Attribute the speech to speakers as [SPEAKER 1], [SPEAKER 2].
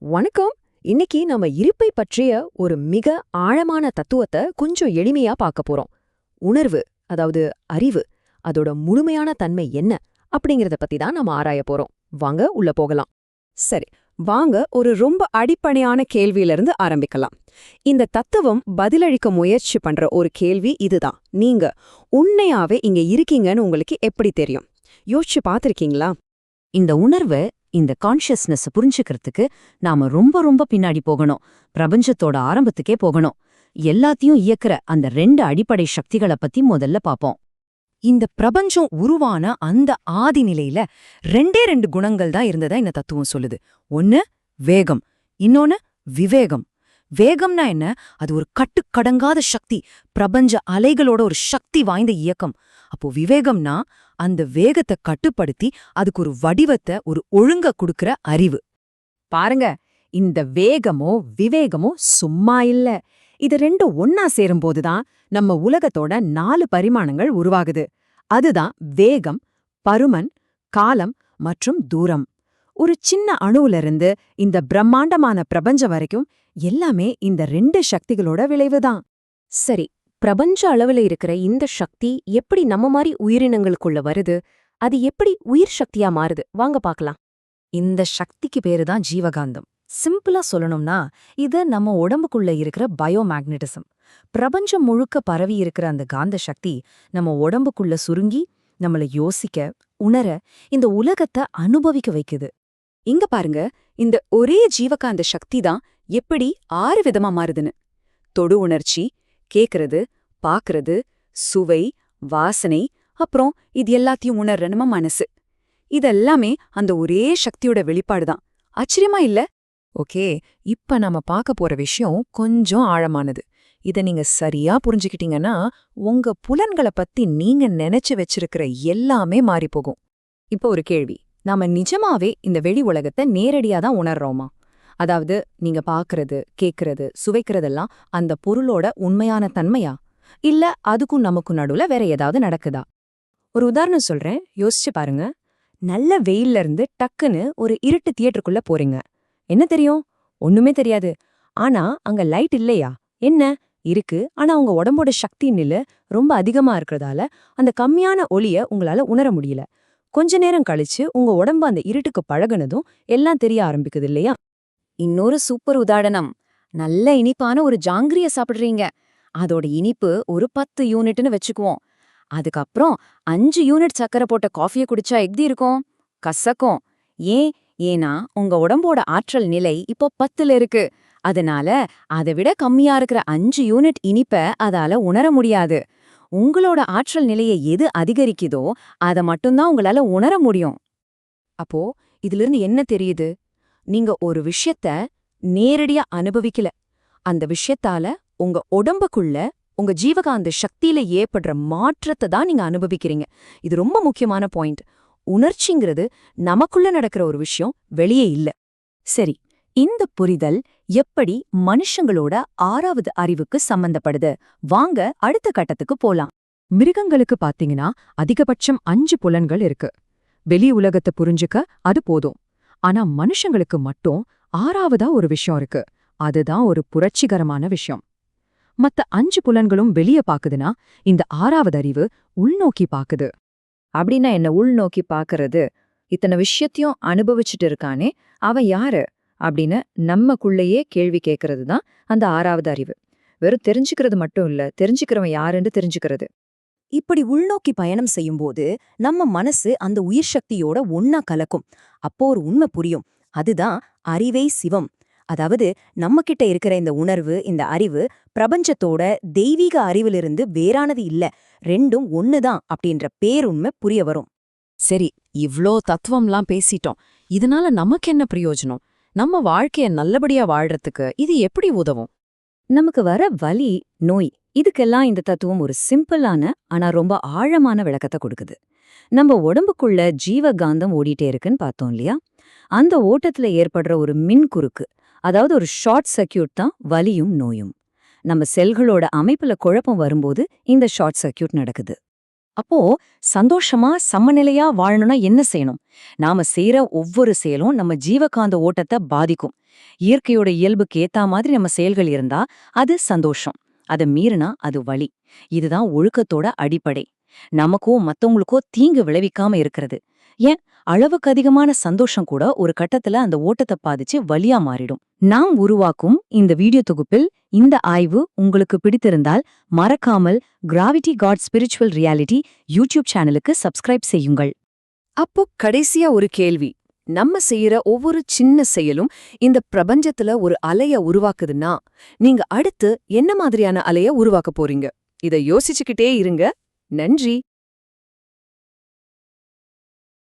[SPEAKER 1] வணக்கம். இன்னைக்கு நம்ம இருப்பை பற்றிய ஒரு மிக ஆழமான தத்துவத்தை கொஞ்சம் எளிமையா பார்க்க போறோம். உணர்வு, அதாவது அறிவு, அதோட முழுமையான தன்மை என்ன அப்படிங்கறத பத்தி தான் நம்ம ஆராய போறோம். வாங்க உள்ள போகலாம்.
[SPEAKER 2] சரி, வாங்க ஒரு ரொம்ப அடிப்படையான கேள்வியிலிருந்து ஆரம்பிக்கலாம். இந்த தத்துவம் பதிலளிக்க முயற்சி பண்ற ஒரு கேள்வி இதுதான். நீங்க உண்மையாவே இங்க இருக்கீங்கன்னு உங்களுக்கு எப்படி தெரியும்? யோசிச்சு பார்த்திருக்கீங்களா?
[SPEAKER 3] இந்த உணர்வு, இந்த கான்ஷியஸ்னஸ் புரிஞ்சுக்கிறதுக்கு நாம ரொம்ப ரொம்ப பின்னாடி போகணும். பிரபஞ்சத்தோட ஆரம்பத்துக்கே போகணும். எல்லாத்தையும் இயக்குற அந்த 2 அடிப்படை சக்திகளை பத்தி முதல்ல பாப்போம். இந்த பிரபஞ்சம் உருவான அந்த ஆதி நிலையில 2 குணங்கள் தான் இருந்ததா இந்த தத்துவம் சொல்லுது. ஒன்னு வேகம், இன்னொன்னு விவேகம். வேகம்னா என்ன? அது ஒரு கட்டுக்கடங்காத சக்தி, பிரபஞ்ச அலைகளோட ஒரு சக்தி வாய்ந்த இயக்கம். அப்போ விவேகம்னா அந்த வேகத்தை கட்டுப்படுத்தி அதுக்கு ஒரு வடிவத்தை, ஒரு ஒழுங்க கொடுக்கற அறிவு. பாருங்க, இந்த வேகமோ விவேகமோ சும்மா இல்ல. இது 2 ஒன்னா சேரும்போதுதான் நம்ம உலகத்தோட 4 பரிமாணங்கள் உருவாகுது. அதுதான் வேகம், பருமன், காலம் மற்றும் தூரம். ஒரு சின்ன அணுவுல இருந்து இந்த பிரம்மாண்டமான பிரபஞ்சம் வரைக்கும் எல்லாமே இந்த 2 சக்திகளோட விளைவுதான்.
[SPEAKER 1] சரி, பிரபஞ்ச அளவுல இருக்கிற இந்த சக்தி எப்படி நம்ம மாதிரி உயிரினங்களுக்குள்ள வருது? அது எப்படி உயிர் சக்தியா மாறுது? வாங்க பார்க்கலாம்.
[SPEAKER 3] இந்த சக்திக்கு பேரு தான் ஜீவகாந்தம். சிம்பிளா சொல்லணும்னா, இது நம்ம உடம்புக்குள்ள இருக்கிற பயோமேக்னட்டிசம். பிரபஞ்சம் முழுக்க பரவி இருக்கிற அந்த காந்த சக்தி நம்ம உடம்புக்குள்ள சுருங்கி நம்மள யோசிக்க, உணர, இந்த உலகத்தை அனுபவிக்க வைக்குது.
[SPEAKER 2] இங்க பாருங்க, இந்த ஒரே ஜீவகாந்த சக்தி தான் எப்படி 6 விதமா மாறுதுன்னு. தொடு உணர்ச்சி, கேக்குறது, பாக்குறது, சுவை, வாசனை, அப்புறம் இது எல்லாத்தையும் உணர்ற நம்ம மனசு. இதெல்லாமே அந்த ஒரே சக்தியோட வெளிப்பாடுதான். ஆச்சரியமா இல்ல?
[SPEAKER 4] ஓகே, இப்ப நாம பார்க்க போற விஷயம் கொஞ்சம் ஆழமானது. இத நீங்க சரியா புரிஞ்சுக்கிட்டீங்கன்னா உங்க புலன்களை பத்தி நீங்க நினைச்சு வச்சிருக்கிற எல்லாமே மாறிப்போகும்.
[SPEAKER 3] இப்போ ஒரு கேள்வி. நாம நிஜமாவே இந்த வெளி உலகத்தை நேரடியா தான் உணர்றோமா? அதாவது நீங்க பாக்குறது, கேக்குறது, சுவைக்கிறதெல்லாம் அந்த பொருளோட உண்மையான தன்மையா? இல்ல அதுக்கும் நமக்கும் நடுவுல வேற ஏதாவது நடக்குதா? ஒரு உதாரணம் சொல்றேன், யோசிச்சு பாருங்க. நல்ல வெயில்ல இருந்து டக்குன்னு ஒரு இருட்டு தியேட்டருக்குள்ள போறீங்க. என்ன தெரியும்? ஒண்ணுமே தெரியாது. ஆனா அங்க லைட் இல்லையா? என்ன இருக்கு? ஆனா உங்க உடம்போட சக்தி நிலை ரொம்ப அதிகமா இருக்கிறதால அந்த கம்மியான ஒளிய உங்களால உணர முடியல. கொஞ்ச நேரம் கழிச்சு உங்க உடம்பு அந்த இருட்டுக்கு பழகுனதும் எல்லாம் தெரிய ஆரம்பிக்குது இல்லையா? இன்னொரு சூப்பர் உதாரணம். நல்ல இனிப்பான ஒரு ஜாங்கிரிய சாப்பிடுறீங்க. அதோட இனிப்பு ஒரு 10 யூனிட்னு வச்சுக்குவோம். அதுக்கப்புறம் 5 யூனிட் சக்கரை போட்ட காஃபியை குடிச்சா எப்படி இருக்கும்? கசக்கும். ஏன்னா உங்க உடம்போட ஆற்றல் நிலை இப்போ 10ல இருக்கு. அதனால அதை விட கம்மியா இருக்கிற 5 யூனிட் இனிப்ப அதால உணர முடியாது. உங்களோட ஆற்றல் நிலையை எது அதிகரிக்குதோ அதை மட்டும்தான் உங்களால உணர முடியும். அப்போ இதிலிருந்து என்ன தெரியுது? நீங்க ஒரு விஷயத்த நேரடியா அனுபவிக்கல. அந்த விஷயத்தால உங்க உடம்புக்குள்ள, உங்க ஜீவகாந்த சக்தியில ஏற்படுற மாற்றத்தை தான் நீங்க அனுபவிக்கிறீங்க. இது ரொம்ப முக்கியமான பாயிண்ட். உணர்ச்சிங்கிறது நமக்குள்ள நடக்கிற ஒரு விஷயம், வெளியே இல்ல. சரி, இந்த புரிதல் எப்படி மனுஷங்களோட 6வது அறிவுக்கு சம்பந்தப்படுது? வாங்க அடுத்த கட்டத்துக்கு போலாம்.
[SPEAKER 4] மிருகங்களுக்கு பாத்தீங்கன்னா அதிகபட்சம் 5 புலன்கள் இருக்கு. வெளி உலகத்தை புரிஞ்சுக்க அது போதும். ஆனா மனுஷங்களுக்கு மட்டும் 6வதா ஒரு விஷயம் இருக்கு. அதுதான் ஒரு புரட்சிகரமான விஷயம். மத்த 5 புலன்களும் வெளியே பாக்குதுன்னா, இந்த 6வது அறிவு உள்நோக்கி பாக்குது.
[SPEAKER 3] அப்படின்னா என்ன உள்நோக்கி பாக்குறது? இத்தனை விஷயத்தையும் அனுபவிச்சுட்டு இருக்கானே, அவன் யாரு அப்படின்னு நம்மக்குள்ளேயே கேள்வி கேட்கறது தான் அந்த 6வது அறிவு. வெறும் தெரிஞ்சுக்கிறது மட்டும் இல்ல, தெரிஞ்சுக்கிறவன் யாருன்னு தெரிஞ்சுக்கிறது.
[SPEAKER 2] இப்படி உள்நோக்கி பயணம் செய்யும்போது நம்ம மனசு அந்த உயிர் சக்தியோட ஒன்னா கலக்கும். அப்போ ஒரு உண்மை புரியும். அதுதான் அறிவே சிவம். அதாவது நம்ம கிட்ட இருக்கிற இந்த உணர்வு, இந்த அறிவு பிரபஞ்சத்தோட தெய்வீக அறிவிலிருந்து வேறானது இல்ல, 2ம் ஒண்ணுதான் அப்படின்ற பேருண்மை புரிய வரும்.
[SPEAKER 4] சரி, இவ்ளோ தத்துவம்லாம் பேசிட்டோம். இதனால நமக்கு என்ன பிரயோஜனம்? நம்ம வாழ்க்கைய நல்லபடியா வாழ்றதுக்கு இது எப்படி உதவும்?
[SPEAKER 3] நமக்கு வர வலி, நோய், இதுக்கெல்லாம் இந்த தத்துவம் ஒரு சிம்பிளான ஆனா ரொம்ப ஆழமான விளக்கத்தை கொடுக்குது. நம்ம உடம்புக்குள்ள ஜீவகாந்தம் ஓடிட்டே இருக்குன்னு பார்த்தோம் இல்லையா? அந்த ஓட்டத்துல ஏற்படுற ஒரு மின் குறுக்கு, அதாவது ஒரு ஷார்ட் சர்க்கியூட் தான் வலியும் நோயும். நம்ம செல்களோட அமைப்புல குழப்பம் வரும்போது இந்த ஷார்ட் சர்க்கியூட் நடக்குது.
[SPEAKER 2] அப்போ சந்தோஷமா சமநிலையா வாழணும்னா என்ன செய்யணும்? நாம செய்யற ஒவ்வொரு செயலும் நம்ம ஜீவகாந்த ஓட்டத்தை பாதிக்கும். இயற்கையோட இயல்புக்கு ஏத்தா மாதிரி நம்ம செயல்கள் இருந்தா அது சந்தோஷம். அதை மீறினா அது வலி. இதுதான் ஒழுக்கத்தோட அடிப்படை. நமக்கோ மத்தவங்களுக்கோ தீங்கு விளைவிக்காம இருக்கிறது. ஏன் அளவுக்கு அதிகமான சந்தோஷம் கூட ஒரு கட்டத்துல அந்த ஓட்டத்தை பாதிச்சு வலியா மாறிடும். நாம் உருவாக்கும் இந்த வீடியோ தொகுப்பில் இந்த ஆய்வு உங்களுக்கு பிடித்திருந்தால் மறக்காமல் Gravity God Spiritual Reality YouTube சேனலுக்கு சப்ஸ்கிரைப் செய்யுங்கள்.
[SPEAKER 3] அப்போ கடைசியா ஒரு கேள்வி. நம்ம செய்யற ஒவ்வொரு சின்ன செயலும் இந்த பிரபஞ்சத்துல ஒரு அலைய உருவாக்குதுன்னா, நீங்க அடுத்து என்ன மாதிரியான அலைய உருவாக்க போறீங்க? இத யோசிச்சுக்கிட்டே இருங்க. நன்றி.